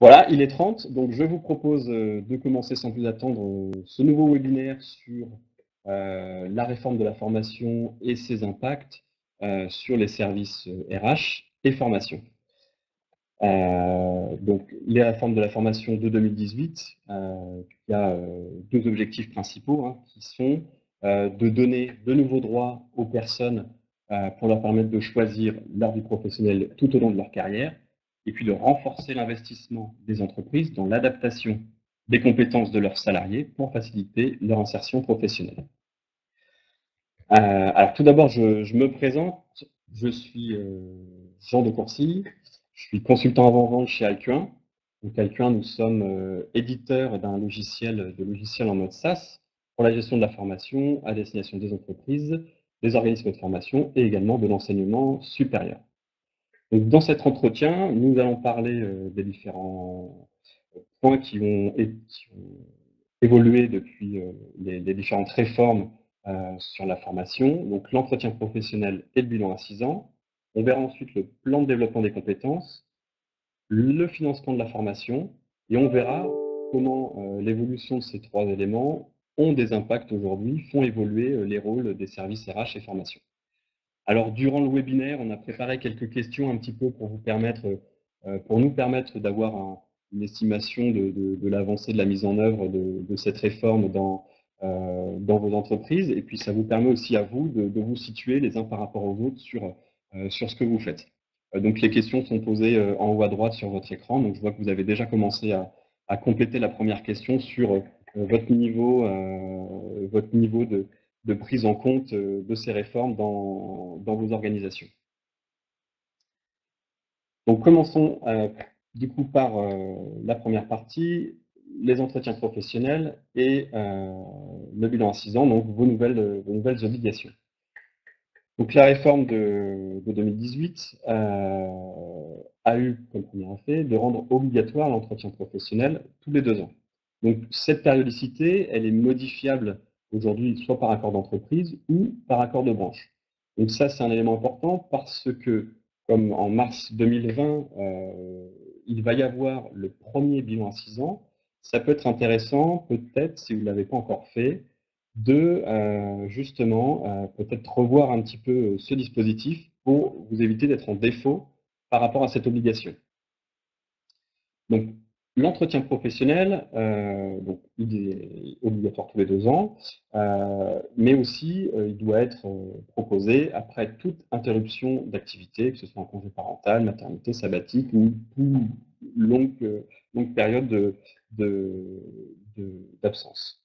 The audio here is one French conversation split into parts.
Voilà, il est 30, donc je vous propose de commencer sans plus attendre ce nouveau webinaire sur la réforme de la formation et ses impacts sur les services RH et formation. Donc, les réformes de la formation de 2018, il y a deux objectifs principaux qui sont de donner de nouveaux droits aux personnes pour leur permettre de choisir leur vie professionnelle tout au long de leur carrière, et puis de renforcer l'investissement des entreprises dans l'adaptation des compétences de leurs salariés pour faciliter leur insertion professionnelle. Alors tout d'abord, je me présente, je suis Jean de Courcy, je suis consultant avant-vente chez Alcuin. Donc Alcuin, nous sommes éditeurs d'un logiciel, en mode SaaS pour la gestion de la formation à destination des entreprises, des organismes de formation et également de l'enseignement supérieur. Donc dans cet entretien, nous allons parler des différents points qui ont évolué depuis les différentes réformes sur la formation, donc l'entretien professionnel et le bilan à 6 ans. On verra ensuite le plan de développement des compétences, le financement de la formation, et on verra comment l'évolution de ces trois éléments ont des impacts aujourd'hui, font évoluer les rôles des services RH et formation. Alors, durant le webinaire, on a préparé quelques questions un petit peu pour nous permettre d'avoir une estimation de l'avancée de la mise en œuvre de cette réforme dans vos entreprises. Et puis, ça vous permet aussi à vous de vous situer les uns par rapport aux autres sur ce que vous faites. Donc, les questions sont posées en haut à droite sur votre écran. Donc, je vois que vous avez déjà commencé à compléter la première question sur votre niveau de prise en compte de ces réformes dans vos organisations. Donc, commençons du coup par la première partie, les entretiens professionnels et le bilan à 6 ans, donc vos nouvelles obligations. Donc, la réforme de 2018 a eu comme premier effet de rendre obligatoire l'entretien professionnel tous les 2 ans. Donc, cette périodicité, elle est modifiable aujourd'hui soit par accord d'entreprise ou par accord de branche. Donc ça, c'est un élément important parce que, comme en mars 2020, il va y avoir le premier bilan à 6 ans, ça peut être intéressant, peut-être, si vous ne l'avez pas encore fait, de justement peut-être revoir un petit peu ce dispositif pour vous éviter d'être en défaut par rapport à cette obligation. Donc, l'entretien professionnel, donc, il est obligatoire tous les 2 ans, mais aussi il doit être proposé après toute interruption d'activité, que ce soit en congé parental, maternité, sabbatique ou longue période d'absence.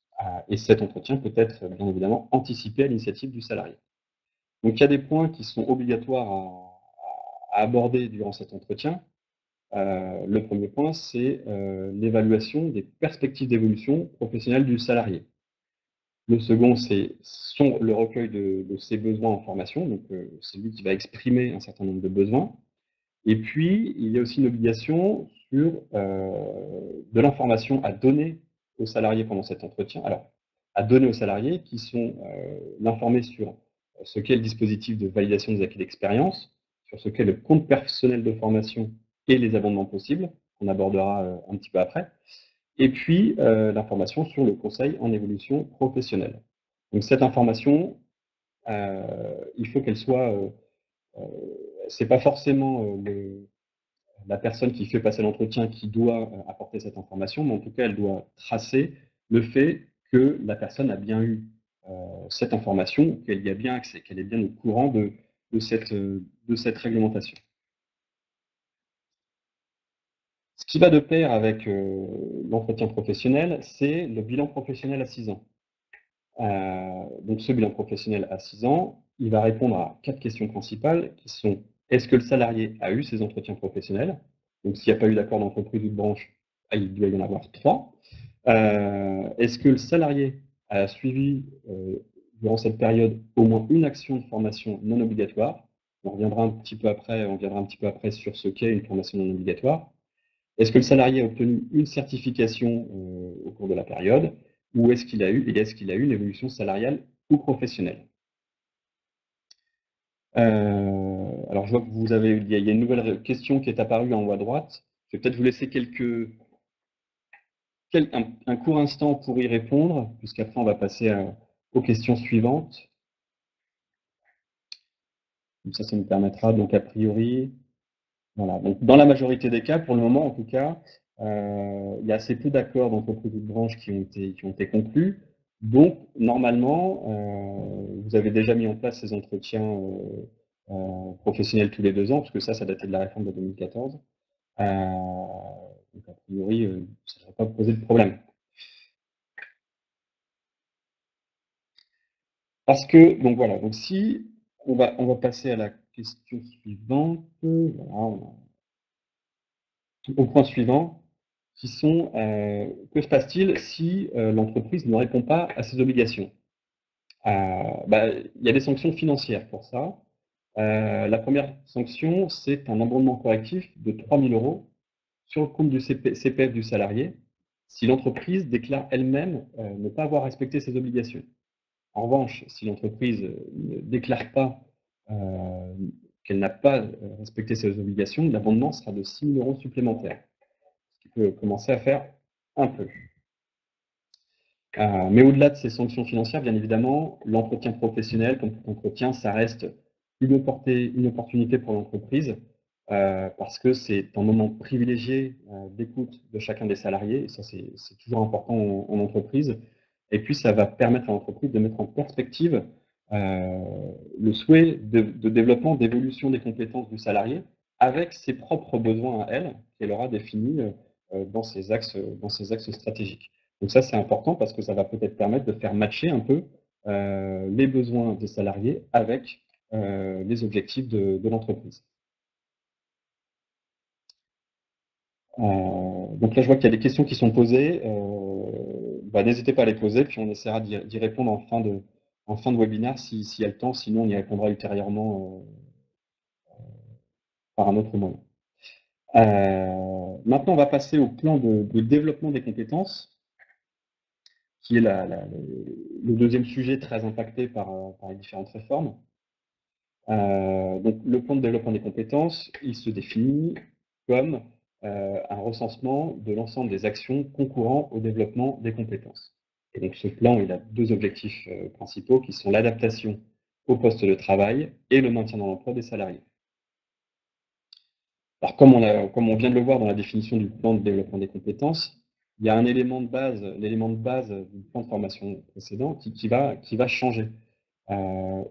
Et cet entretien peut être bien évidemment anticipé à l'initiative du salarié. Donc il y a des points qui sont obligatoires à aborder durant cet entretien. Le premier point, c'est l'évaluation des perspectives d'évolution professionnelle du salarié. Le second, c'est le recueil de ses besoins en formation, donc c'est lui qui va exprimer un certain nombre de besoins. Et puis, il y a aussi une obligation sur de l'information à donner aux salariés pendant cet entretien. Alors, à donner aux salariés qui sont l'informer sur ce qu'est le dispositif de validation des acquis d'expérience, sur ce qu'est le compte personnel de formation et les abondements possibles, qu'on abordera un petit peu après, et puis l'information sur le conseil en évolution professionnelle. Donc cette information, il faut qu'elle soit c'est pas forcément la personne qui fait passer l'entretien qui doit apporter cette information, mais en tout cas, elle doit tracer le fait que la personne a bien eu cette information, qu'elle y a bien accès, qu'elle est bien au courant de cette réglementation. Ce qui va de pair avec l'entretien professionnel, c'est le bilan professionnel à 6 ans. Donc ce bilan professionnel à 6 ans, il va répondre à 4 questions principales qui sont: est-ce que le salarié a eu ses entretiens professionnels? Donc s'il n'y a pas eu d'accord d'entreprise ou de branche, il doit y en avoir 3. Est-ce que le salarié a suivi durant cette période au moins une action de formation non obligatoire? On viendra un petit peu après sur ce qu'est une formation non obligatoire. Est-ce que le salarié a obtenu une certification au cours de la période? Ou est-ce qu'il a eu une évolution salariale ou professionnelle? Alors je vois que il y a une nouvelle question qui est apparue en haut à droite. Je vais peut-être vous laisser un court instant pour y répondre, puisqu'après on va passer aux questions suivantes. Comme ça nous permettra, donc a priori, voilà. Donc dans la majorité des cas, pour le moment en tout cas, il y a assez peu d'accords d'entreprise ou de branche qui ont été conclus. Donc normalement, vous avez déjà mis en place ces entretiens professionnels tous les 2 ans, parce que ça datait de la réforme de 2014. Donc a priori, ça ne devrait pas poser de problème. Parce que, donc voilà, donc si on va passer à la question suivante. Voilà, au point suivant, qui sont que se passe-t-il si l'entreprise ne répond pas à ses obligations? Il y a des sanctions financières pour ça. La première sanction, c'est un abondement correctif de 3 000 € sur le compte du CPF du salarié si l'entreprise déclare elle-même ne pas avoir respecté ses obligations. En revanche, si l'entreprise ne déclare pas qu'elle n'a pas respecté ses obligations, l'abondement sera de 6 000 € supplémentaires, ce qui peut commencer à faire un peu. Mais au-delà de ces sanctions financières, bien évidemment, l'entretien professionnel, comme tout entretien, ça reste une opportunité pour l'entreprise, parce que c'est un moment privilégié d'écoute de chacun des salariés, et ça c'est toujours important en entreprise. Et puis ça va permettre à l'entreprise de mettre en perspective le souhait de développement, d'évolution des compétences du salarié, avec ses propres besoins à elle, qu'elle aura définis dans ses axes stratégiques. Donc ça, c'est important parce que ça va peut-être permettre de faire matcher un peu les besoins des salariés avec les objectifs de l'entreprise. Donc là, je vois qu'il y a des questions qui sont posées. N'hésitez pas à les poser, puis on essaiera d'y répondre en fin de webinaire s'il y a le temps, sinon on y répondra ultérieurement par un autre moyen. Maintenant, on va passer au plan de développement des compétences, qui est le deuxième sujet très impacté par les différentes réformes. Donc, le plan de développement des compétences, il se définit comme un recensement de l'ensemble des actions concourant au développement des compétences. Et donc, ce plan, il a 2 objectifs principaux qui sont l'adaptation au poste de travail et le maintien dans l'emploi des salariés. Alors, comme on vient de le voir dans la définition du plan de développement des compétences, il y a un élément de base, l'élément de base du plan de formation précédent qui va changer.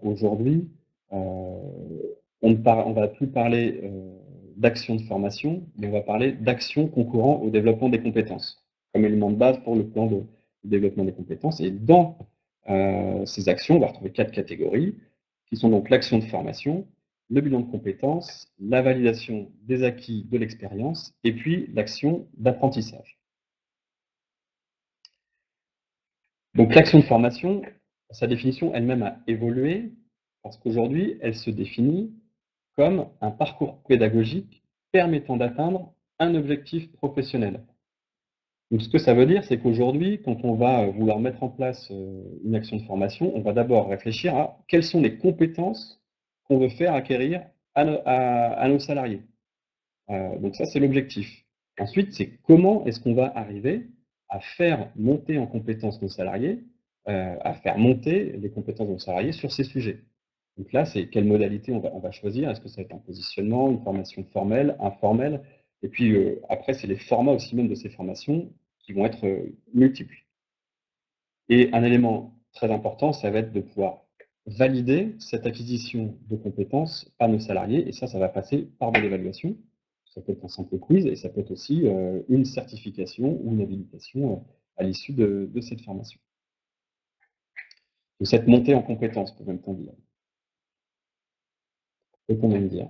Aujourd'hui, on ne va plus parler d'action de formation, mais on va parler d'action concourant au développement des compétences, comme élément de base pour le plan de développement des compétences. Et dans ces actions, on va retrouver 4 catégories, qui sont donc l'action de formation, le bilan de compétences, la validation des acquis de l'expérience, et puis l'action d'apprentissage. Donc l'action de formation, sa définition elle-même a évolué, parce qu'aujourd'hui, elle se définit comme un parcours pédagogique permettant d'atteindre un objectif professionnel. Donc ce que ça veut dire, c'est qu'aujourd'hui, quand on va vouloir mettre en place une action de formation, on va d'abord réfléchir à quelles sont les compétences qu'on veut faire acquérir à nos salariés. Donc ça, c'est l'objectif. Ensuite, c'est comment est-ce qu'on va arriver à faire monter en compétences nos salariés, à faire monter les compétences de nos salariés sur ces sujets. Donc là, c'est quelle modalité on va choisir. Est-ce que ça va être un positionnement, une formation formelle, informelle? Et puis après, c'est les formats aussi même de ces formations qui vont être multiples. Et un élément très important, ça va être de pouvoir valider cette acquisition de compétences par nos salariés. Et ça va passer par de l'évaluation. Ça peut être un simple quiz et ça peut être aussi une certification ou une habilitation à l'issue de cette formation. De cette montée en compétences, peut-on dire. Peut-on même dire.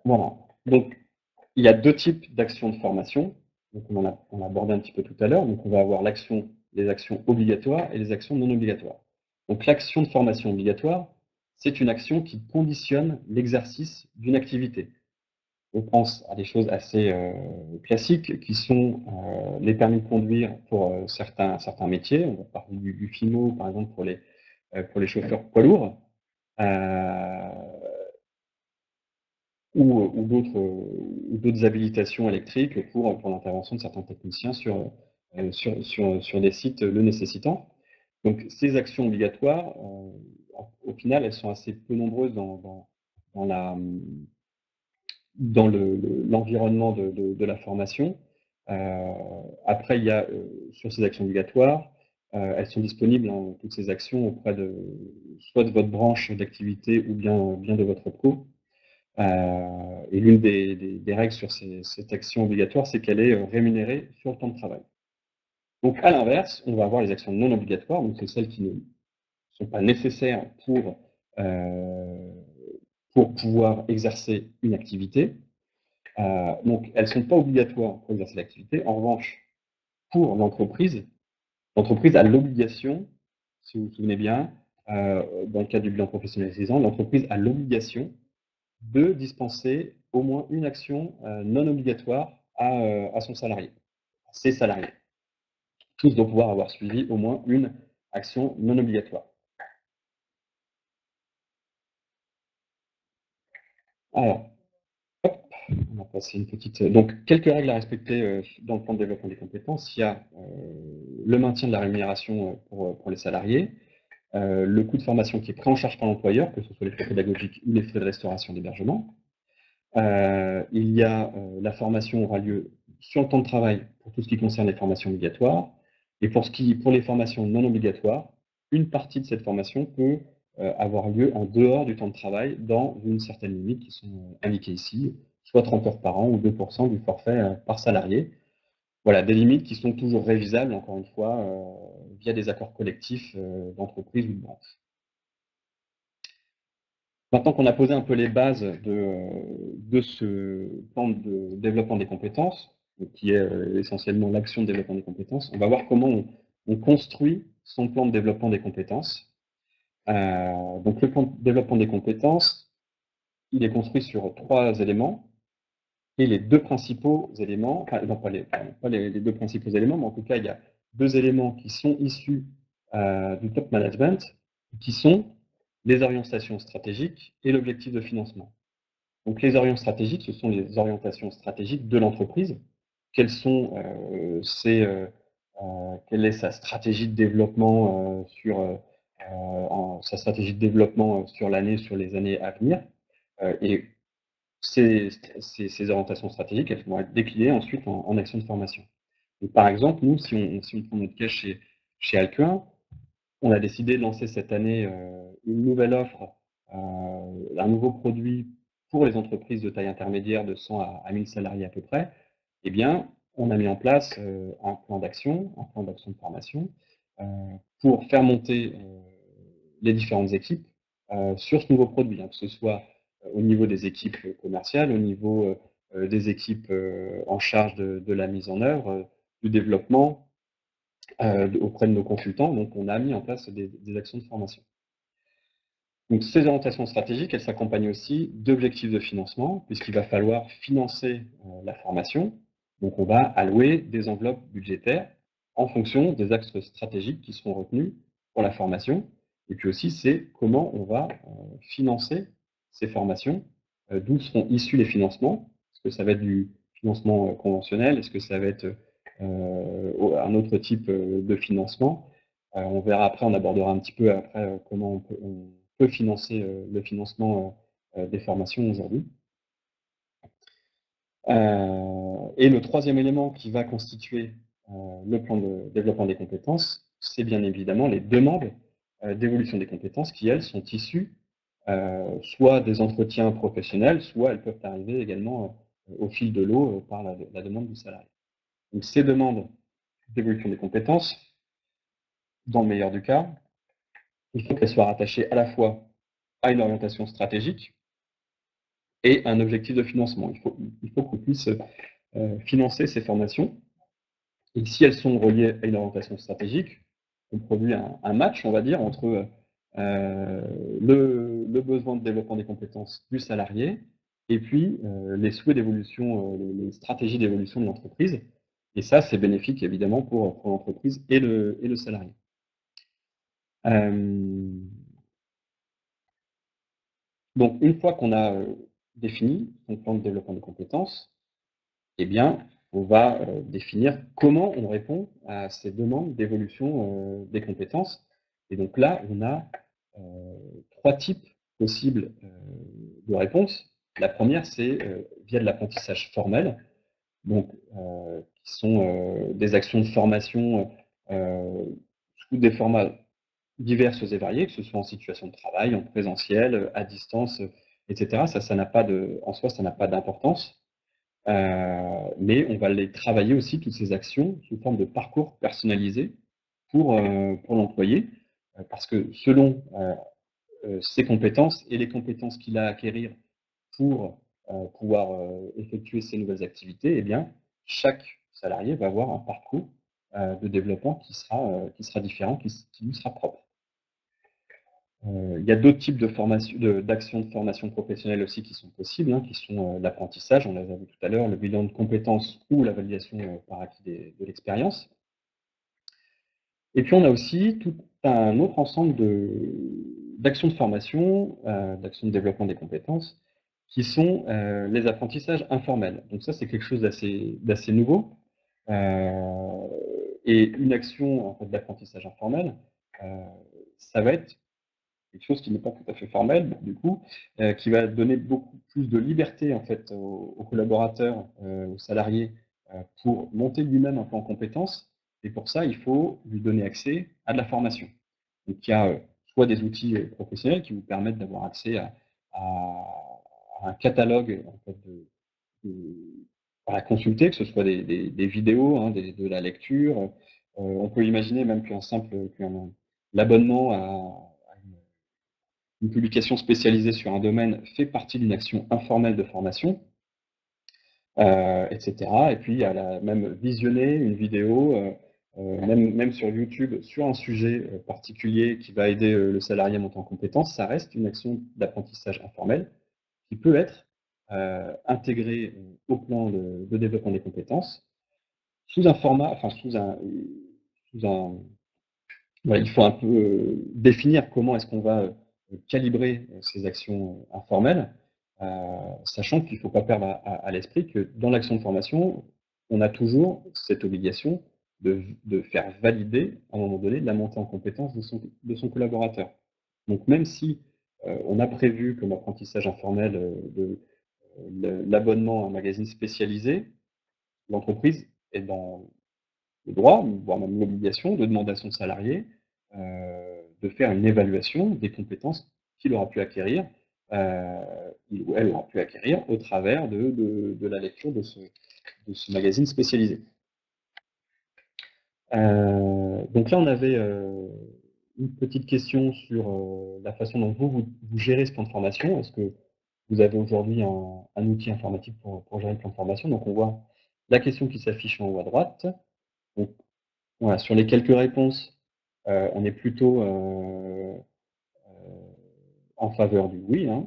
Voilà. Donc, il y a 2 types d'actions de formation. Donc, on a abordé un petit peu tout à l'heure. Donc, on va avoir les actions obligatoires et les actions non obligatoires. Donc, l'action de formation obligatoire, c'est une action qui conditionne l'exercice d'une activité. On pense à des choses assez classiques qui sont les permis de conduire pour certains métiers. On va parler du FIMO, par exemple, pour les chauffeurs poids lourds. ou d'autres habilitations électriques pour l'intervention de certains techniciens sur des sites le nécessitant. Donc ces actions obligatoires, au final, elles sont assez peu nombreuses dans l'environnement de la formation. Après, il y a sur ces actions obligatoires, elles sont disponibles, hein, toutes ces actions, auprès soit de votre branche d'activité ou bien de votre pro. Et l'une des règles sur cette action obligatoire, c'est qu'elle est rémunérée sur le temps de travail. Donc à l'inverse, on va avoir les actions non obligatoires, donc c'est celles qui ne sont pas nécessaires pour pouvoir exercer une activité. Donc elles ne sont pas obligatoires pour exercer l'activité. En revanche, pour l'entreprise a l'obligation, si vous vous souvenez bien, dans le cadre du bilan professionnel 6 ans, l'entreprise a l'obligation de dispenser au moins une action non obligatoire à son salarié, à ses salariés. Tous doivent pouvoir avoir suivi au moins une action non obligatoire. Alors, hop, on va passer une petite. Donc, quelques règles à respecter dans le plan de développement des compétences. Il y a le maintien de la rémunération pour les salariés, le coût de formation qui est pris en charge par l'employeur, que ce soit les frais pédagogiques ou les frais de restauration d'hébergement. Il y a la formation aura lieu sur le temps de travail pour tout ce qui concerne les formations obligatoires. Et pour les formations non obligatoires, une partie de cette formation peut avoir lieu en dehors du temps de travail dans une certaine limite qui sont indiquées ici, soit 30 heures par an ou 2% du forfait par salarié. Voilà, des limites qui sont toujours révisables, encore une fois, via des accords collectifs d'entreprise ou de branche. Maintenant qu'on a posé un peu les bases de ce plan de développement des compétences, qui est essentiellement l'action de développement des compétences, on va voir comment on construit son plan de développement des compétences. Donc le plan de développement des compétences, il est construit sur 3 éléments, et les 2 principaux éléments, enfin non, pas les 2 principaux éléments, mais en tout cas il y a 2 éléments qui sont issus du top management, qui sont les orientations stratégiques et l'objectif de financement. Donc les orientations stratégiques, ce sont les orientations stratégiques de l'entreprise. Quelles sont quelle est sa stratégie de développement sa stratégie de développement sur les années à venir. Et ces orientations stratégiques, elles vont être déclinées ensuite en actions de formation. Donc, par exemple, nous, si on prend notre cas chez Alcuin, on a décidé de lancer cette année une nouvelle offre, un nouveau produit pour les entreprises de taille intermédiaire de 100 à 1000 salariés à peu près. Eh bien, on a mis en place un plan d'action de formation, pour faire monter les différentes équipes sur ce nouveau produit, hein, que ce soit au niveau des équipes commerciales, au niveau des équipes en charge de la mise en œuvre, du développement, auprès de nos consultants. Donc, on a mis en place des actions de formation. Donc, ces orientations stratégiques, elles s'accompagnent aussi d'objectifs de financement, puisqu'il va falloir financer la formation. Donc, on va allouer des enveloppes budgétaires en fonction des axes stratégiques qui seront retenus pour la formation. Et puis aussi, c'est comment on va financer ces formations, d'où seront issus les financements. Est-ce que ça va être du financement conventionnel? Est-ce que ça va être un autre type de financement? On verra après, on abordera un petit peu après comment on peut financer le financement des formations aujourd'hui. Et le troisième élément qui va constituer le plan de développement des compétences, c'est bien évidemment les demandes d'évolution des compétences qui, elles, sont issues soit des entretiens professionnels, soit elles peuvent arriver également au fil de l'eau par la demande du salarié. Donc ces demandes d'évolution des compétences, dans le meilleur du cas, il faut qu'elles soient rattachées à la fois à une orientation stratégique et un objectif de financement. Il faut qu'on puisse financer ces formations. Et si elles sont reliées à une orientation stratégique, on produit un match, on va dire, entre le besoin de développement des compétences du salarié et puis les souhaits d'évolution, les stratégies d'évolution de l'entreprise. Et ça, c'est bénéfique évidemment pour l'entreprise et le salarié. Donc, une fois qu'on a défini son plan de développement des compétences, eh bien, on va définir comment on répond à ces demandes d'évolution des compétences. Et donc là, on a 3 types possibles de réponses. La première, c'est via de l'apprentissage formel, donc qui sont des actions de formation sous des formats diverses et variées, que ce soit en situation de travail, en présentiel, à distance, etc. Ça n'a pas en soi, ça n'a pas d'importance. Mais on va les travailler aussi, toutes ces actions, sous forme de parcours personnalisé pour l'employé, parce que selon ses compétences et les compétences qu'il a à acquérir pour pouvoir effectuer ces nouvelles activités, eh bien, chaque salarié va avoir un parcours de développement qui sera différent, qui lui sera propre. Il y a d'autres types de formation d'actions de formation professionnelle aussi qui sont possibles, qui sont l'apprentissage, on les a vu tout à l'heure, le bilan de compétences ou la validation par acquis de l'expérience. Et puis on a aussi tout un autre ensemble d'actions de formation, d'actions de développement des compétences, qui sont les apprentissages informels. Donc ça, c'est quelque chose d'assez nouveau. Et une action en fait, d'apprentissage informel, ça va être quelque chose qui n'est pas tout à fait formel, du coup, qui va donner beaucoup plus de liberté en fait aux collaborateurs, aux salariés, pour monter lui-même un plan de compétences. Et pour ça, il faut lui donner accès à de la formation. Donc il y a soit des outils professionnels qui vous permettent d'avoir accès à un catalogue en fait, à consulter, que ce soit des vidéos, de la lecture. On peut imaginer même l'abonnement à une publication spécialisée sur un domaine fait partie d'une action informelle de formation, etc. Et puis, il y a même visionner une vidéo, même sur YouTube, sur un sujet particulier qui va aider le salarié à monter en compétence, ça reste une action d'apprentissage informel qui peut être intégrée au plan de développement des compétences sous un format, enfin sous un il faut un peu définir comment est-ce qu'on va calibrer ces actions informelles, sachant qu'il ne faut pas perdre à l'esprit que dans l'action de formation, on a toujours cette obligation de faire valider, à un moment donné, la montée en compétence de son collaborateur. Donc même si on a prévu comme apprentissage informel l'abonnement à un magazine spécialisé, l'entreprise est dans le droit, voire même l'obligation de demander à son salarié de faire une évaluation des compétences qu'il aura pu acquérir, il ou elle aura pu acquérir au travers de la lecture de ce magazine spécialisé. Donc là, on avait une petite question sur la façon dont vous gérez ce plan de formation. Est-ce que vous avez aujourd'hui un outil informatique pour gérer le plan de formation? Donc on voit la question qui s'affiche en haut à droite. Donc, voilà, sur les quelques réponses, on est plutôt en faveur du oui. Heu,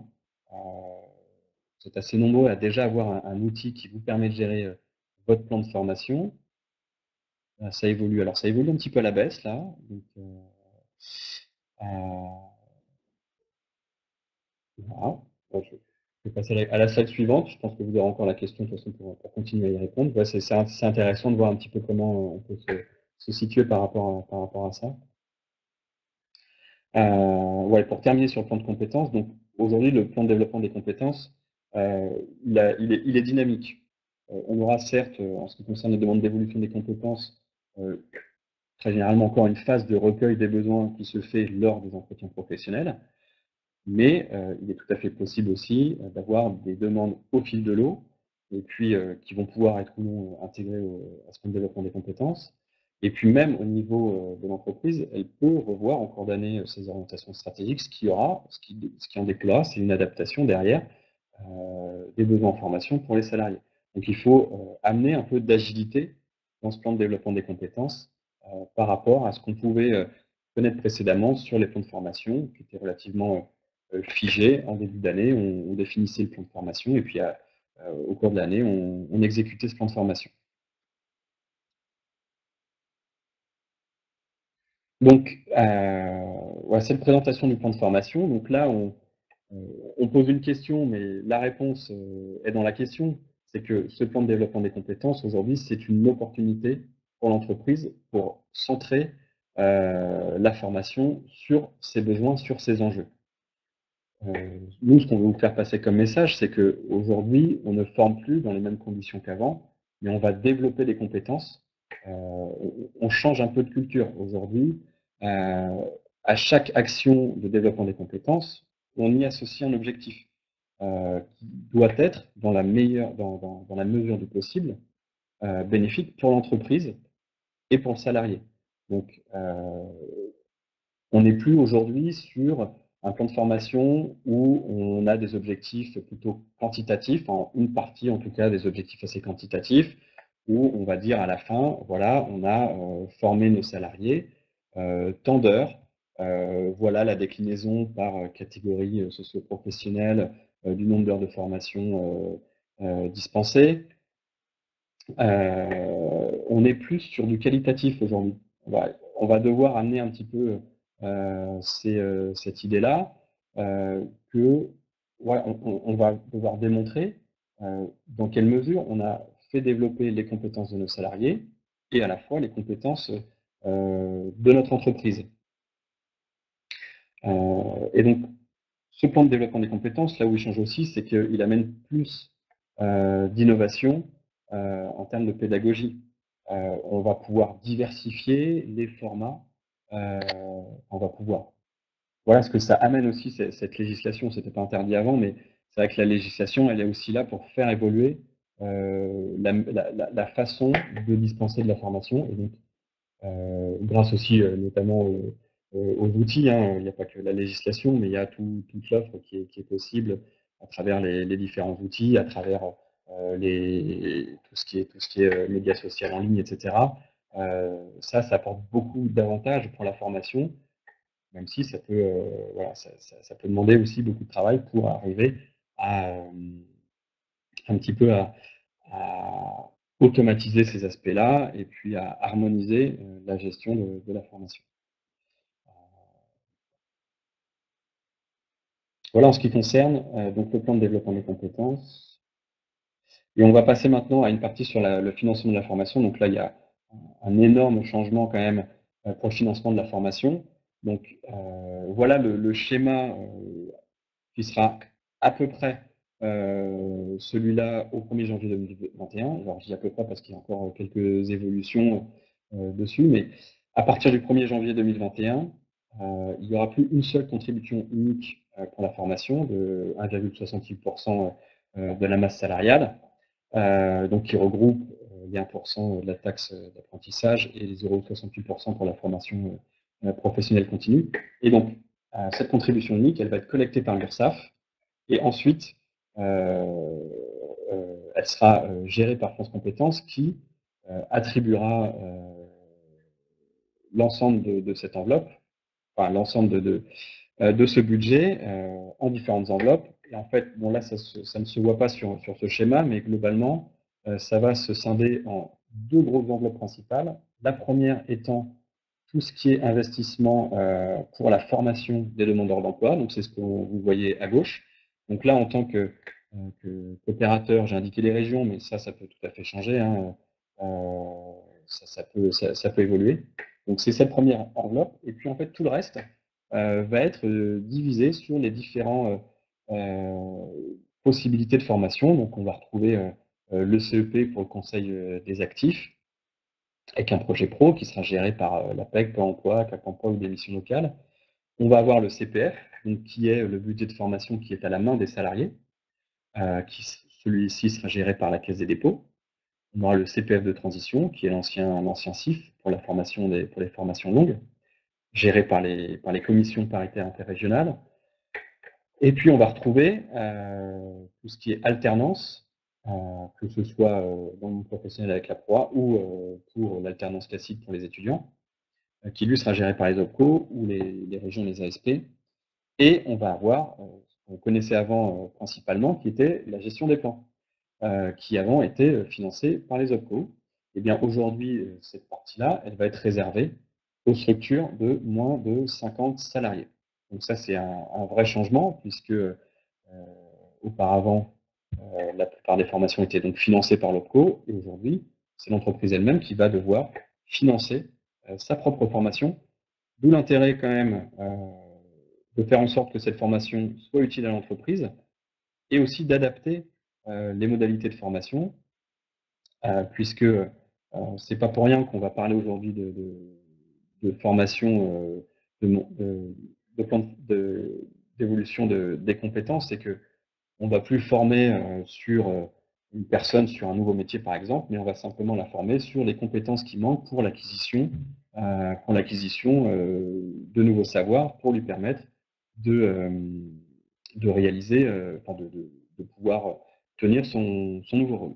vous êtes assez nombreux à déjà avoir un outil qui vous permet de gérer votre plan de formation. Ça évolue. Alors ça évolue un petit peu à la baisse là, donc voilà. Bon, je vais passer à la slide suivante. Je pense que vous aurez encore la question de toute façon pour continuer à y répondre. Ouais, c'est intéressant de voir un petit peu comment on peut se situer par rapport à ça. Ouais, pour terminer sur le plan de compétences, donc aujourd'hui, le plan de développement des compétences, il est dynamique. On aura certes, en ce qui concerne les demandes d'évolution des compétences, très généralement encore une phase de recueil des besoins qui se fait lors des entretiens professionnels, mais il est tout à fait possible aussi d'avoir des demandes au fil de l'eau, et puis qui vont pouvoir être ou non intégrées à ce plan de développement des compétences. Et puis même au niveau de l'entreprise, elle peut revoir en cours d'année ses orientations stratégiques. Ce qui en découlera, c'est une adaptation derrière des besoins en formation pour les salariés. Donc il faut amener un peu d'agilité dans ce plan de développement des compétences par rapport à ce qu'on pouvait connaître précédemment sur les plans de formation, qui étaient relativement figés. En début d'année, on définissait le plan de formation et puis au cours de l'année, on exécutait ce plan de formation. Donc, ouais, cette présentation du plan de formation, donc là, On pose une question, mais la réponse est dans la question. C'est que ce plan de développement des compétences, aujourd'hui, c'est une opportunité pour l'entreprise pour centrer la formation sur ses besoins, sur ses enjeux. Nous, ce qu'on veut vous faire passer comme message, c'est qu'aujourd'hui, on ne forme plus dans les mêmes conditions qu'avant, mais on va développer des compétences. On change un peu de culture. Aujourd'hui, à chaque action de développement des compétences, on y associe un objectif qui doit être, dans la mesure du possible, bénéfique pour l'entreprise et pour le salarié. Donc, on n'est plus aujourd'hui sur un plan de formation où on a des objectifs plutôt quantitatifs, en une partie en tout cas des objectifs assez quantitatifs, où on va dire à la fin, voilà, on a formé nos salariés, tant d'heures, voilà la déclinaison par catégorie socio-professionnelle du nombre d'heures de formation dispensées. On est plus sur du qualitatif aujourd'hui. On va devoir amener un petit peu cette idée-là, que ouais, on va devoir démontrer dans quelle mesure on a fait développer les compétences de nos salariés et à la fois les compétences de notre entreprise. Et donc, ce plan de développement des compétences, là où il change aussi, c'est qu'il amène plus d'innovation en termes de pédagogie. On va pouvoir diversifier les formats. On va pouvoir. Voilà ce que ça amène aussi, cette législation. C'était pas interdit avant, mais c'est vrai que la législation, elle est aussi là pour faire évoluer la façon de dispenser de la formation. Et donc, grâce aussi notamment aux outils, hein. Il n'y a pas que la législation, mais il y a toute l'offre qui est possible à travers les différents outils, à travers tout ce qui est médias sociaux en ligne, etc. Ça apporte beaucoup d'avantages pour la formation, même si ça peut, voilà, ça peut demander aussi beaucoup de travail pour arriver à un petit peu à automatiser ces aspects-là et puis à harmoniser la gestion de la formation. Voilà en ce qui concerne donc le plan de développement des compétences. Et on va passer maintenant à une partie sur le financement de la formation. Donc là, il y a un énorme changement quand même pour le financement de la formation. Donc voilà le schéma qui sera à peu près celui-là au 1er janvier 2021. Alors je dis à peu près parce qu'il y a encore quelques évolutions dessus, mais à partir du 1er janvier 2021, il n'y aura plus une seule contribution unique pour la formation de 1,68% de la masse salariale, donc qui regroupe les 1% de la taxe d'apprentissage et les 0,68% pour la formation professionnelle continue. Et donc, cette contribution unique, elle va être collectée par l'URSSAF et ensuite, elle sera gérée par France Compétences qui attribuera l'ensemble de cette enveloppe, enfin l'ensemble de ce budget en différentes enveloppes. Et en fait, bon là, ça ne se voit pas sur ce schéma, mais globalement, ça va se scinder en deux grosses enveloppes principales. La première étant tout ce qui est investissement pour la formation des demandeurs d'emploi. Donc, c'est ce que vous voyez à gauche. Donc là, en tant qu'opérateur, j'ai indiqué les régions, mais ça peut tout à fait changer, hein. Ça peut évoluer. Donc, c'est cette première enveloppe. Et puis, en fait, tout le reste va être divisé sur les différents possibilités de formation. Donc, on va retrouver le CEP pour le Conseil des actifs, avec un projet pro qui sera géré par l'APEC, Pôle emploi, Cap emploi ou des missions locales. On va avoir le CPF, donc, qui est le budget de formation qui est à la main des salariés, celui-ci sera géré par la Caisse des dépôts. On aura le CPF de transition, qui est l'ancien CIF pour les formations longues, géré par les commissions paritaires interrégionales. Et puis, on va retrouver tout ce qui est alternance, que ce soit dans le monde professionnel avec la proie ou pour l'alternance classique pour les étudiants, qui lui sera géré par les OPCO ou les régions, les ASP. Et on va avoir ce qu'on connaissait avant principalement, qui était la gestion des plans, qui avant était financée par les OPCO. Et bien aujourd'hui, cette partie-là, elle va être réservée aux structures de moins de 50 salariés. Donc ça, c'est un vrai changement puisque auparavant, la plupart des formations étaient donc financées par l'OPCO et aujourd'hui, c'est l'entreprise elle-même qui va devoir financer sa propre formation. D'où l'intérêt quand même de faire en sorte que cette formation soit utile à l'entreprise et aussi d'adapter les modalités de formation, puisque c'est pas pour rien qu'on va parler aujourd'hui de formation, de plan d'évolution des compétences. C'est qu'on ne va plus former sur une personne sur un nouveau métier, par exemple, mais on va simplement la former sur les compétences qui manquent pour l'acquisition de nouveaux savoirs, pour lui permettre de, de réaliser, enfin de pouvoir tenir son nouveau rôle.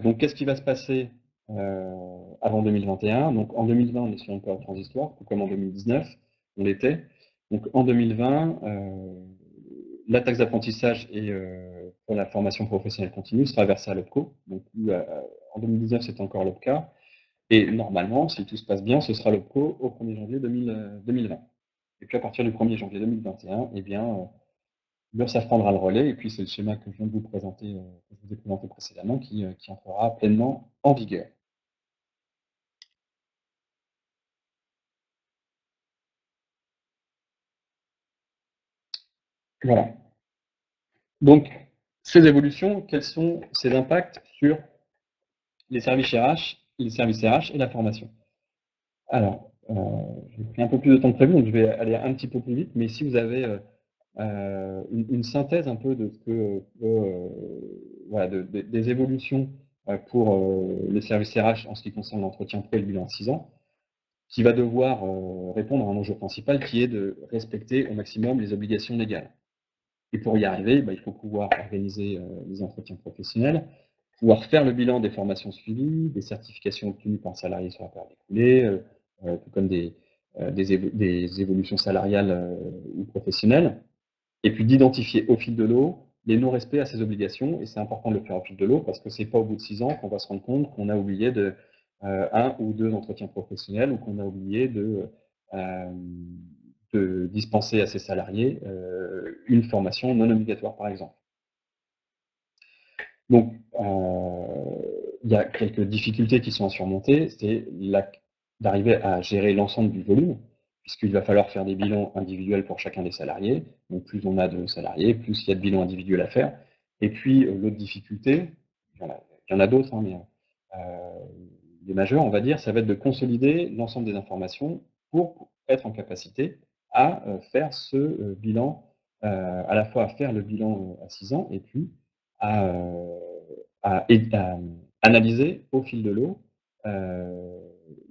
Donc qu'est-ce qui va se passer avant 2021? Donc en 2020, on est sur une période transitoire, tout comme en 2019, on l'était. Donc en 2020, la taxe d'apprentissage et pour la formation professionnelle continue sera versée à l'OPCO. Donc en 2019, c'était encore l'OPCA. Et normalement, si tout se passe bien, ce sera l'OPCO au 1er janvier 2020. Et puis à partir du 1er janvier 2021, eh bien, l'URSSAF prendra le relais, et puis c'est le schéma que je viens de vous présenter, que je vous ai présenté précédemment, qui entrera pleinement en vigueur. Voilà. Donc, ces évolutions, quels sont ces impacts sur les services RH, et la formation? Alors, j'ai pris un peu plus de temps que prévu, donc je vais aller un petit peu plus vite, mais si vous avez une synthèse un peu de ce que voilà, des évolutions pour les services RH en ce qui concerne l'entretien pré et le bilan à 6 ans, qui va devoir répondre à un enjeu principal qui est de respecter au maximum les obligations légales. Et pour y arriver, il faut pouvoir organiser les entretiens professionnels, pouvoir faire le bilan des formations suivies, des certifications obtenues par un salarié sur la période écoulée, tout comme des évolutions salariales ou professionnelles, et puis d'identifier au fil de l'eau les non-respects à ces obligations. Et c'est important de le faire au fil de l'eau parce que c'est pas au bout de 6 ans qu'on va se rendre compte qu'on a oublié un ou deux entretiens professionnels ou qu'on a oublié de dispenser à ses salariés une formation non obligatoire, par exemple. Donc, il y a quelques difficultés qui sont à surmonter, c'est d'arriver à gérer l'ensemble du volume, puisqu'il va falloir faire des bilans individuels pour chacun des salariés. Donc, plus on a de salariés, plus il y a de bilans individuels à faire. Et puis, l'autre difficulté, il y en a d'autres, hein, mais les majeures, on va dire, ça va être de consolider l'ensemble des informations pour être en capacité à faire ce bilan, à la fois à faire le bilan à 6 ans et puis à, à analyser au fil de l'eau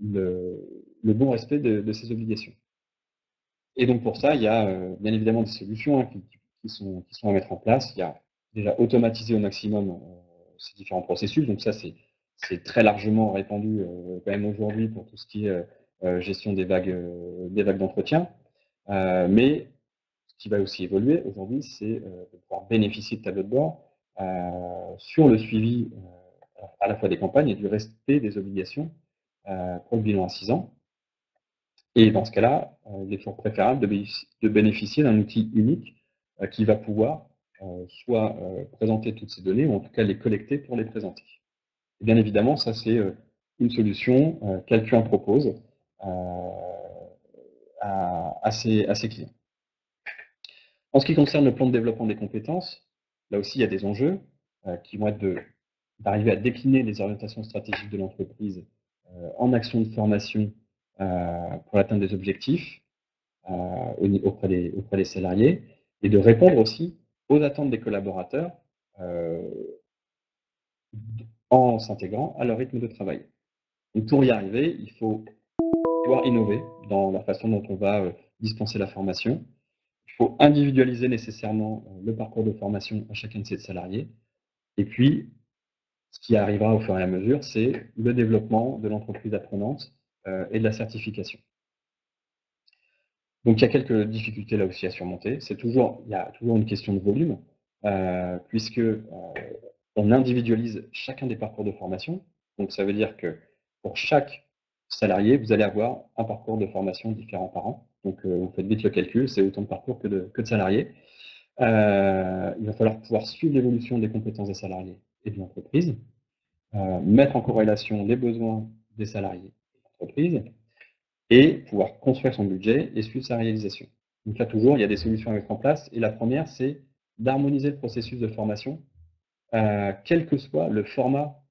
le bon respect de ces obligations. Et donc pour ça, il y a bien évidemment des solutions hein, qui sont à mettre en place. Il y a déjà automatiser au maximum ces différents processus. Donc ça, c'est très largement répandu quand même aujourd'hui pour tout ce qui est gestion des vagues d'entretien. Mais ce qui va aussi évoluer aujourd'hui, c'est de pouvoir bénéficier de tableaux de bord sur le suivi à la fois des campagnes et du respect des obligations pour le bilan à 6 ans. Et dans ce cas-là, il est toujours préférable de bénéficier d'un outil unique qui va pouvoir soit présenter toutes ces données, ou en tout cas les collecter pour les présenter. Et bien évidemment, ça c'est une solution qu'Alcuin propose à ses clients. En ce qui concerne le plan de développement des compétences, là aussi il y a des enjeux qui vont être d'arriver à décliner les orientations stratégiques de l'entreprise en actions de formation pour l'atteinte des objectifs auprès des salariés et de répondre aussi aux attentes des collaborateurs euh, en s'intégrant à leur rythme de travail. Donc pour y arriver, il faut pouvoir innover dans la façon dont on va dispenser la formation. Il faut individualiser nécessairement le parcours de formation à chacun de ses salariés. Et puis, ce qui arrivera au fur et à mesure, c'est le développement de l'entreprise apprenante et de la certification. Donc il y a quelques difficultés là aussi à surmonter. Il y a toujours une question de volume, puisque on individualise chacun des parcours de formation. Donc ça veut dire que pour chaque salariés, vous allez avoir un parcours de formation différent par an. Donc, vous faites vite le calcul, c'est autant de parcours que de salariés. Il va falloir pouvoir suivre l'évolution des compétences des salariés et de l'entreprise, mettre en corrélation les besoins des salariés et de l'entreprise, et pouvoir construire son budget et suivre sa réalisation. Donc là, toujours, il y a des solutions à mettre en place. Et la première, c'est d'harmoniser le processus de formation, quel que soit le format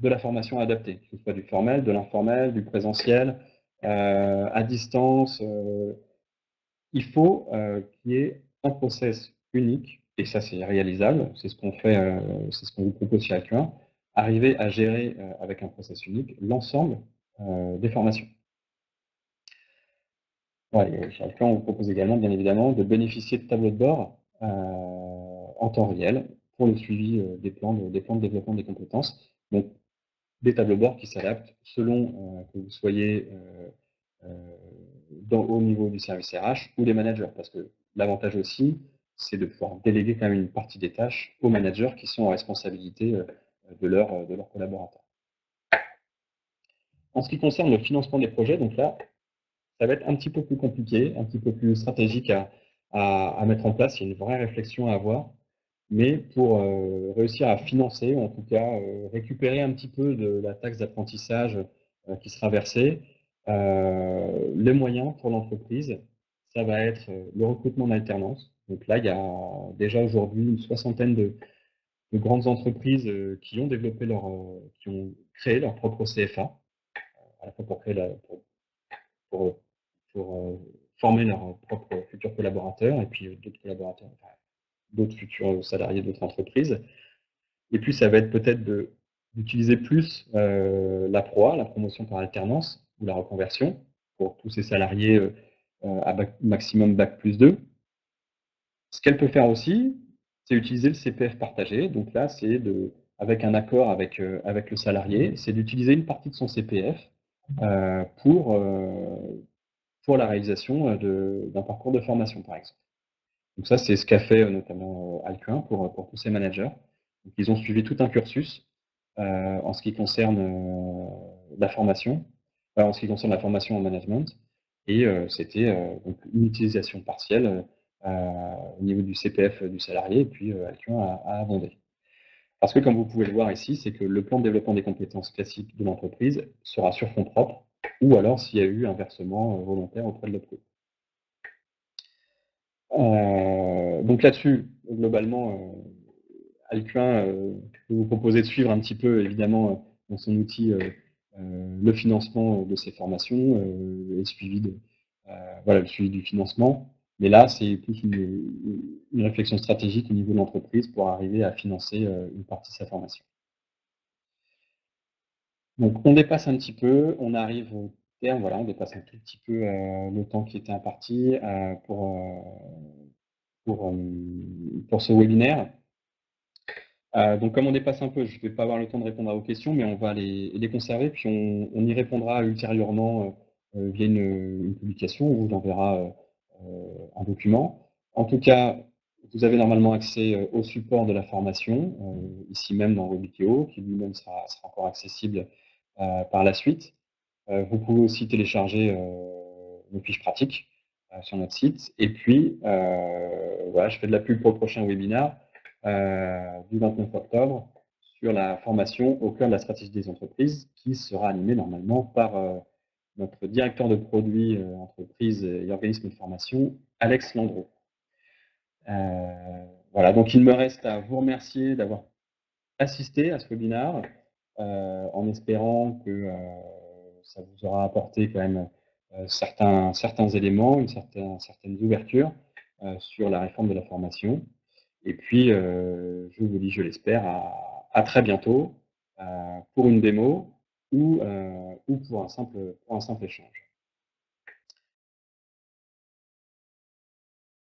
de la formation adaptée, que ce soit du formel, de l'informel, du présentiel, à distance. Il faut qu'il y ait un process unique, et ça c'est réalisable, c'est ce qu'on fait, c'est ce qu'on vous propose chez Acquin, arriver à gérer avec un process unique l'ensemble des formations. Ouais, et chez Acquin, on vous propose également, bien évidemment, de bénéficier de tableaux de bord en temps réel pour le suivi des plans de développement des compétences. Donc, des tableaux de bord qui s'adaptent selon que vous soyez au niveau du service RH ou des managers. Parce que l'avantage aussi, c'est de pouvoir déléguer quand même une partie des tâches aux managers qui sont en responsabilité de leurs collaborateurs. En ce qui concerne le financement des projets, donc là, ça va être un petit peu plus compliqué, un petit peu plus stratégique à mettre en place. Il y a une vraie réflexion à avoir. Mais pour réussir à financer, ou en tout cas récupérer un petit peu de la taxe d'apprentissage qui sera versée, les moyens pour l'entreprise, ça va être le recrutement d'alternance. Donc là, il y a déjà aujourd'hui une soixantaine de grandes entreprises qui ont développé qui ont créé leur propre CFA, à la fois pour créer pour, former leurs propres futurs collaborateurs et puis d'autres collaborateurs, enfin, d'autres futurs salariés d'autres entreprises. Et puis, ça va être peut-être d'utiliser plus la PROA, la promotion par alternance, ou la reconversion, pour tous ces salariés à maximum Bac+2. Ce qu'elle peut faire aussi, c'est utiliser le CPF partagé. Donc là, c'est avec un accord avec le salarié, c'est d'utiliser une partie de son CPF pour la réalisation d'un parcours de formation, par exemple. Donc ça, c'est ce qu'a fait notamment Alcuin pour tous ses managers. Donc, ils ont suivi tout un cursus en ce qui concerne la formation, en ce qui concerne la formation en management, et c'était donc une utilisation partielle au niveau du CPF du salarié, et puis Alcuin a abondé. Parce que comme vous pouvez le voir ici, c'est que le plan de développement des compétences classiques de l'entreprise sera sur fonds propres, ou alors s'il y a eu un versement volontaire auprès de l'OPCO. Donc là-dessus, globalement, Alcuin peut vous proposer de suivre un petit peu, évidemment, dans son outil, le financement de ces formations et le suivi du financement. Mais là, c'est plus une réflexion stratégique au niveau de l'entreprise pour arriver à financer une partie de sa formation. Donc, on dépasse un petit peu, on arrive au terme, voilà, on dépasse un tout petit peu le temps qui était imparti pour ce webinaire. Donc comme on dépasse un peu, je ne vais pas avoir le temps de répondre à vos questions, mais on va les conserver, puis on y répondra ultérieurement via une publication, on vous enverra un document. En tout cas, vous avez normalement accès au support de la formation, ici même dans Webikio, qui lui-même sera encore accessible par la suite. Vous pouvez aussi télécharger nos fiches pratiques sur notre site. Et puis, voilà, je fais de la pub pour le prochain webinaire du 29 octobre sur la formation au cœur de la stratégie des entreprises, qui sera animée normalement par notre directeur de produits entreprises et organismes de formation, Alex Landreau. Voilà, donc il me reste à vous remercier d'avoir assisté à ce webinaire, en espérant que ça vous aura apporté quand même certains éléments, une certaine ouverture sur la réforme de la formation. Et puis, je vous dis, je l'espère, à très bientôt pour une démo ou pour un simple échange.